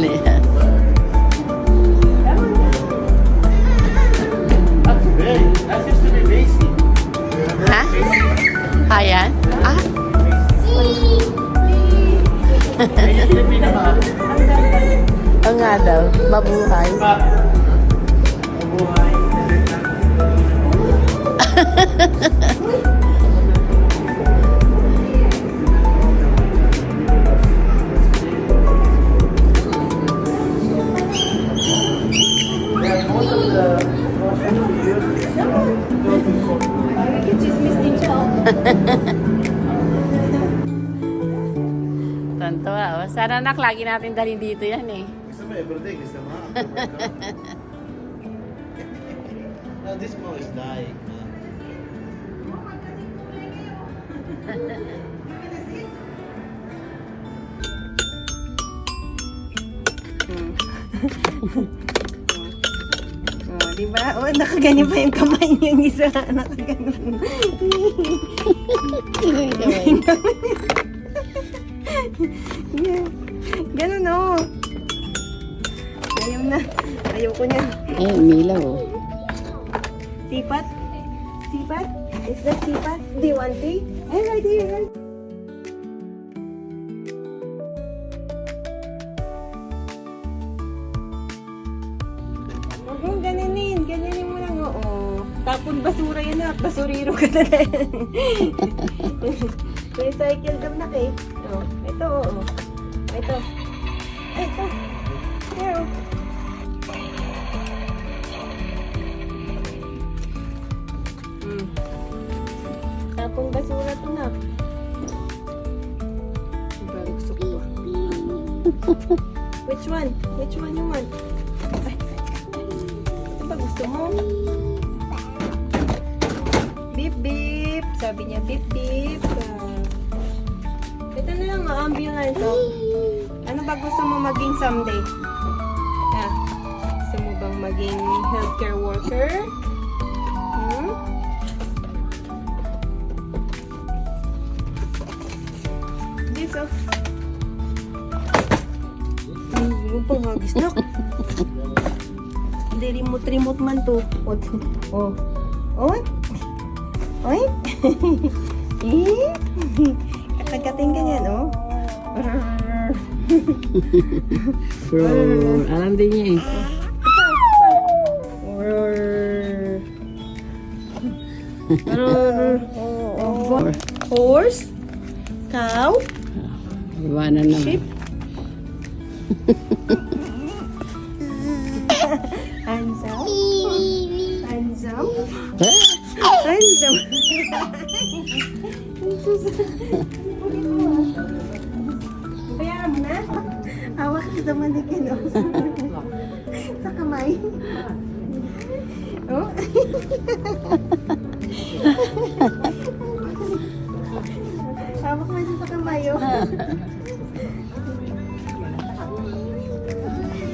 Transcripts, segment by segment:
Ano yan? That's very. That seems to be basic. Ha? Ayan? Ah? Filipino ba? Oo nga daw. Mabuhay. Mabuhay. Tontuwa. Oh. Sana nak, lagi natin dalhin dito yan eh. Gusto mo everyday, gusto mo? No, this one is dying. Oh, diba? Oh, nakaganyan pa yung kamay niya yung isa. Nakaganon. Yeah. Ganun oh. Ayaw na. Ayaw ko niyan. Eh, umilaw. Oh. Sipat? Sipat? Is that sipat? Do you want tea? Ay, right here, right. Huwag mong ganyanin. Ganyanin mo lang, oo. Tapon basura yan na. Basuriro ka na rin. Recycle dam na kay. Oh, ito, oo. Ito. Ay, ito. Here, oh. Tapong basura to na. Parang gusto ko ba? Which one? Which one you want? Ay, ito ba gusto mo? Beep beep. Sabi niya beep beep. Ito na lang ambulance. Oh. Ano ba gusto mo maging someday? Ah, gusto mo bang maging healthcare worker? Hmm? This oh. Hindi mo pang hagis na. Hindi remote man to. Oh. Oy. Oy. Eh. Katagating ganyan oh. Bro, alam din niya eh. Horse, cow, Iwanan naman. sheep, handsome, handsome, handsome. Bayaran mo na? Hawak ka sa manikin oh. Sa kamay. Oh. Hawak mo siya sa kamay oh.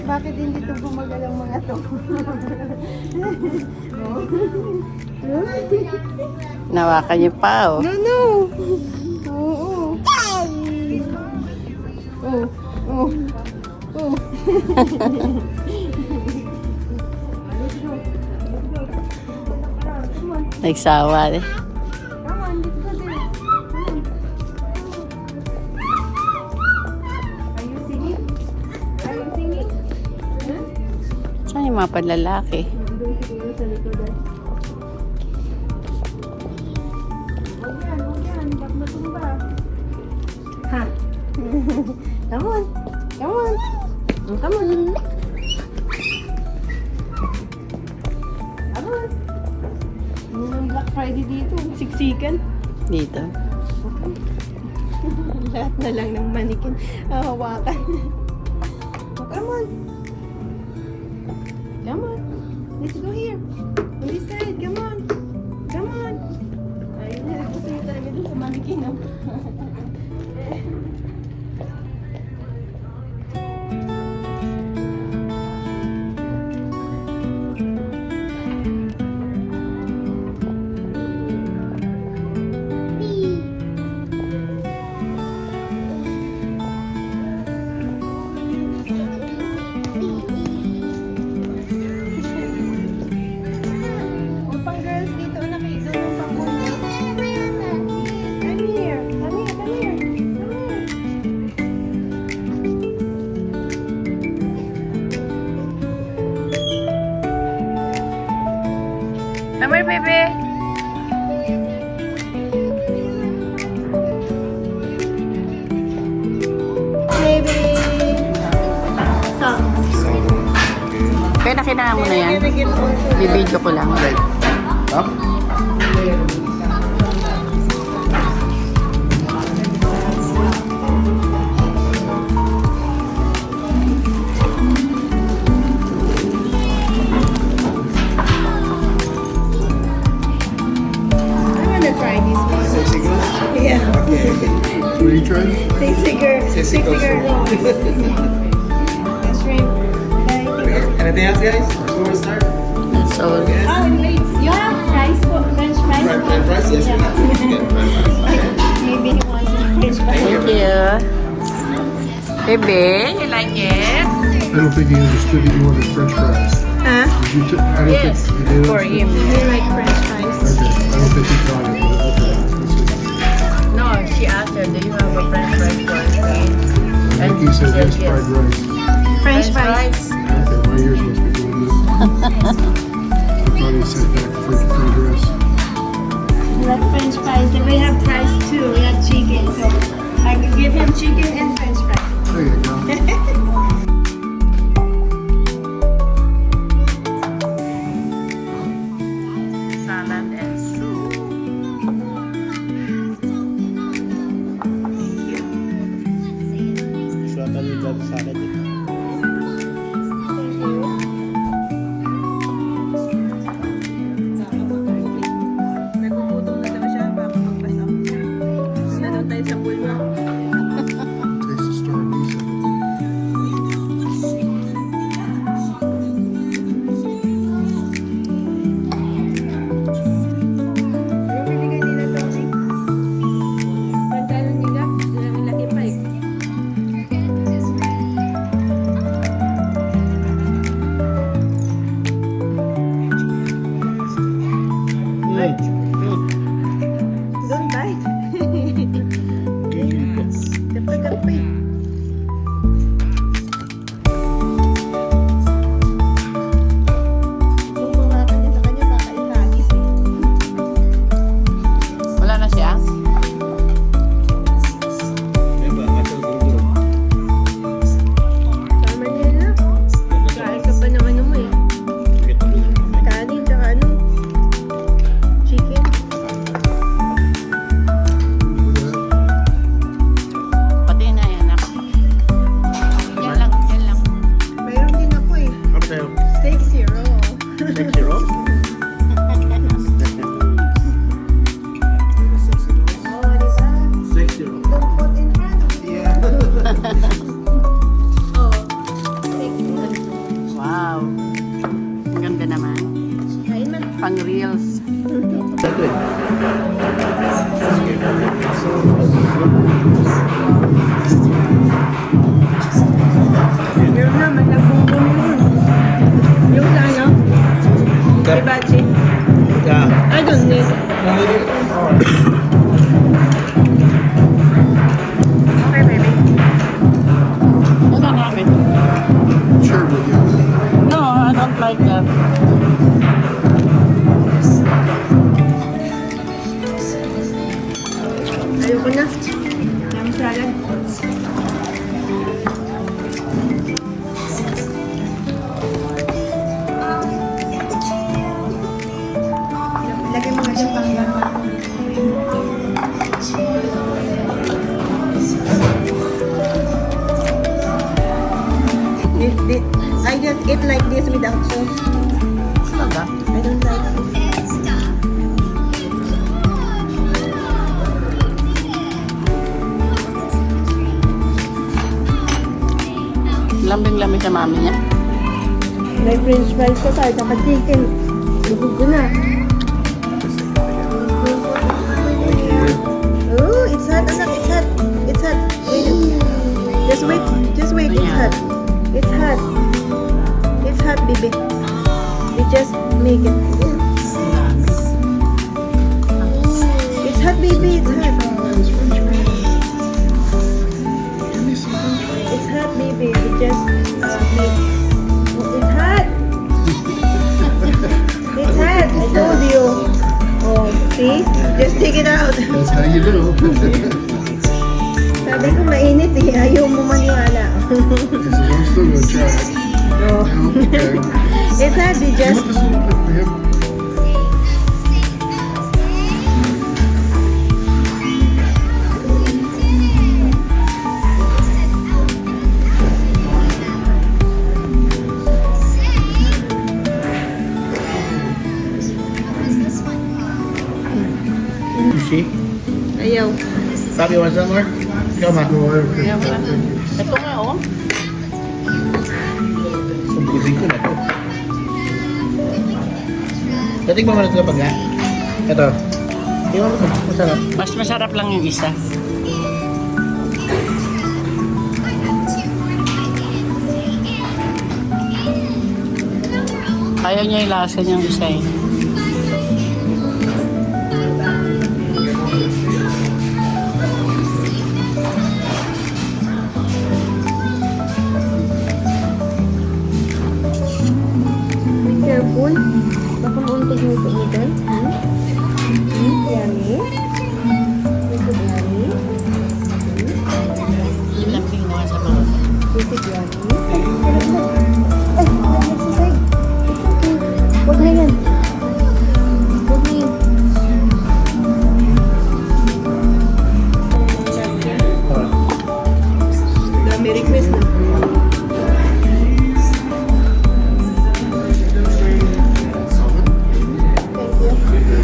Bakit hindi ito bumagal ang mga to? Nawakan niyo pa oh. No, no. Oo. Oh. Oh. Oh. Nagsawa eh. Come on, let's go there. Are you singing? Are you singing? Huh? Saan yung mga panlalaki? Doon siguro sa likodan. Huwag yan. Bak matumba. Ha? Come on. Come on. Come on. Come on. Yung Black Friday dito. Siksikan. Dito. Lahat na lang ng manikin. Hawakan. Oh, come on. Come on. Let's go here. On this side. Come on. Come on. Ayun na. Gusto nyo talaga dun sa manikin. No? kinakailangan mo na yan. We're gonna get also Bibidyo ko lang. Up? I'm gonna try this one. Sexy girls? Yeah. Okay. What are you trying? Sexy girl rolls. The shrimp. Anything else, guys? Before we start? So, Oh, and wait. You have fries for French fries? Fried rice? Yes, we Yeah. have. Get fried rice. Maybe he wants some French fries. thank you. Baby, you like it? I don't think he understood that you wanted French fries. Huh? Did you I don't Yes, think you did for understand. him. Do you like French fries? Okay, I don't think he got it, but okay. That's it. No, she asked her, do you have a french fries for us? I think he said yes, fried rice. French fries. Okay, my ears must be going good. I thought he said back fried rice. We like French fries. Then we have fries too. We have chicken. So I can give him chicken and French fries. There you go. Salad and soup. Thank you. So, I thought we got salad. Nagugutom na daw siya. Baka magpasok. Na daw tayo sa pool mo. Taste the star anise. Ano binigay nila to, Ching? Pagkano nila? Ang laki pa eh. Don't bite. Kapag pa eh. Kung kumakan niya sa kanya, baka ihagis eh. Wala na siya? Diba? Masal duro-duro. Tama niya na. Kain ka pa ng ano mo eh. Ito duro. Kanin, tsaka ano. Chicken. Pati na yan ako. Yan lang, yan lang. Mayroon din ako eh. Ano tayo? Steak zero. Sexy roll? Oh, di ba? Sexy roll. Don't put in front. Yeah. Oh. Steak zero. Wow. Ang ganda naman. Kain man. Pang reels. Meron naman, nagbumbong yun. Yung sa ano? Hibachi. Yeah. I don't need. Okay, baby. Wala namin. Sure with you. No, I don't like that. Ayoko na. Yum salad. Lagay mo nga siya pang I just eat like this without sauce. Talaga? I don't like it. Lambing-lambing sa mami niya. May french fries ko tayo, tsaka chicken. Lugog ko na. Oh, it's hot, anak. It's hot. It's hot. Wait. Just wait. Just wait. It's hot. It's hot. It's hot, baby. We just make it. It's hot, baby. It's hot. It's hot, baby. We just make. It's hot. It's hot. I told you. Oh, see? Just take it out. That's how you do. Sabi ko mainit eh. Ayaw mo maniwala. He says, I'm still gonna try it. No. No, okay. It's hard. We You just want this little bit for him? You see? ayaw. Papi, you want some more? Come on. No, I don't care. Ayaw mo na. Ito nga, oh. Sumbusin ko na to. Dating mo muna ito pag nga. Ito. Tingnan mo ito. Masarap. Mas masarap lang yung isa. Ayaw niya yung lasa niyang isa eh. Be careful. Baka mauntig mo ito dyan. Yummy. Is it yummy? Yun lang pinuha sa mga. Is it yummy? Ay, let's say. It's okay. Huwag na yan. Huwag na yan. Dami request na. Thank you.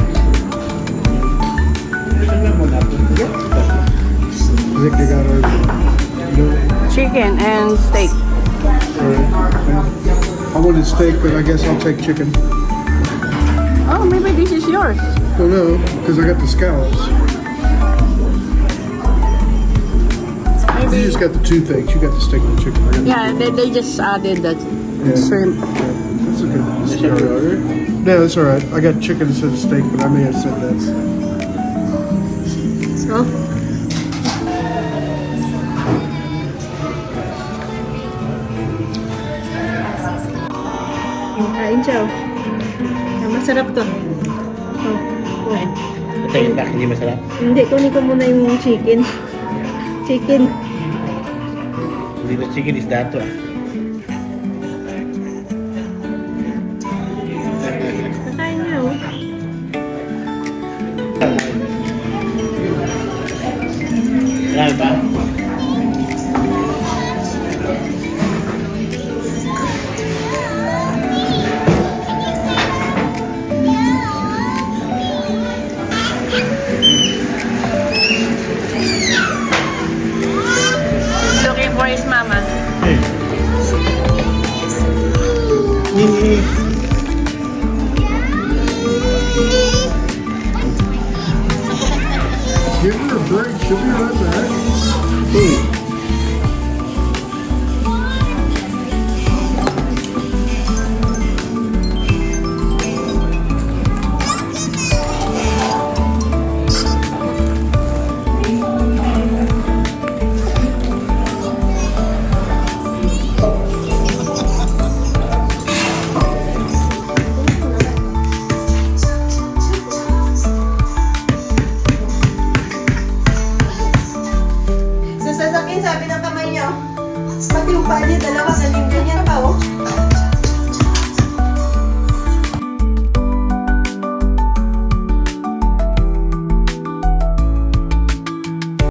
Tingnan mo na ito. I think they got ours. Chicken and steak. I wanted steak, but I guess I'll take chicken. Oh, maybe this is yours. Oh no, because I got the scallops. You Maybe. just got the two things. You got the steak and the chicken. I got the Yeah, they just added that Yeah. shrimp. That's okay. Is that your order? No, that's all right. I got chicken instead of steak, but I may have said that. Oh. Kain siya. Ah, masarap to. Oh. Oh. Ito yung duck, hindi masarap. Hindi, kunin ko muna yung chicken. Chicken. Hindi na chicken is dato ah. Kakain niya, oh. Marami pa? Looking for his mama. Give her a break. She'll be right